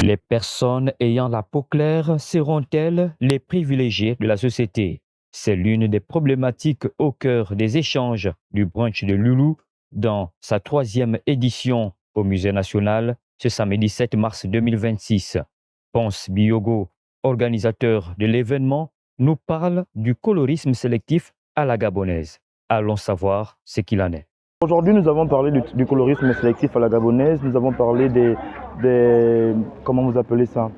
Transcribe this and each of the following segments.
Les personnes ayant la peau claire seront-elles les privilégiés de la société? C'est l'une des problématiques au cœur des échanges du brunch de Loulou dans sa troisième édition au Musée national ce samedi 7 mars 2026. Ponce Biogo, organisateur de l'événement, nous parle du colorisme sélectif à la gabonaise. Allons savoir ce qu'il en est. Aujourd'hui, nous avons parlé du colorisme sélectif à la gabonaise, nous avons parlé comment vous appelez ça,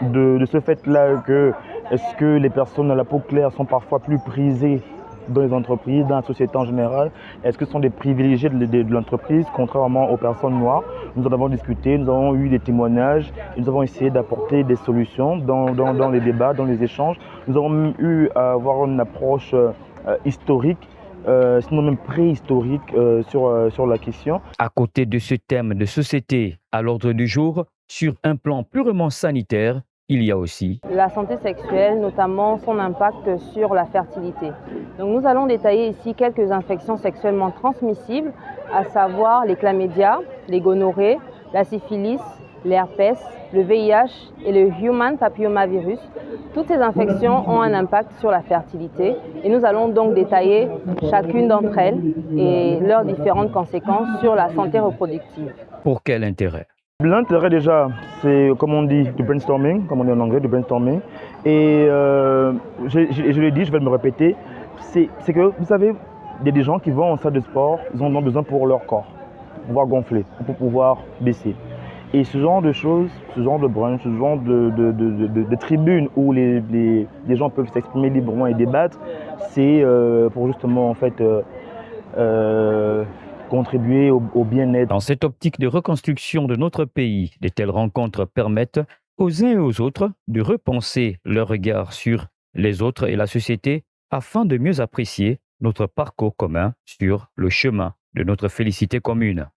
de ce fait-là que est-ce que les personnes à la peau claire sont parfois plus prisées dans les entreprises, dans la société en général? Est-ce que ce sont des privilégiés de l'entreprise, contrairement aux personnes noires? Nous en avons discuté, nous avons eu des témoignages, et nous avons essayé d'apporter des solutions dans les débats, dans les échanges. Nous avons eu à avoir une approche historique, sinon même préhistorique sur la question. À côté de ce thème de société à l'ordre du jour, sur un plan purement sanitaire, il y a aussi la santé sexuelle, notamment son impact sur la fertilité. Donc nous allons détailler ici quelques infections sexuellement transmissibles, à savoir les chlamydia, les gonorrhées, la syphilis, l'herpès, le VIH et le human papillomavirus. Toutes ces infections ont un impact sur la fertilité et nous allons donc détailler chacune d'entre elles et leurs différentes conséquences sur la santé reproductive. Pour quel intérêt? L'intérêt déjà, c'est comme on dit, du brainstorming, comme on dit en anglais, du brainstorming. Et je l'ai dit, je vais me répéter, c'est que vous savez, il y a des gens qui vont en salle de sport, ils en ont besoin pour leur corps, pour pouvoir gonfler, pour pouvoir baisser. Et ce genre de choses, ce genre de brunch, ce genre de tribune où les gens peuvent s'exprimer librement et débattre, c'est pour justement en fait contribuer au bien-être. Dans cette optique de reconstruction de notre pays, de telles rencontres permettent aux uns et aux autres de repenser leur regard sur les autres et la société afin de mieux apprécier notre parcours commun sur le chemin de notre félicité commune.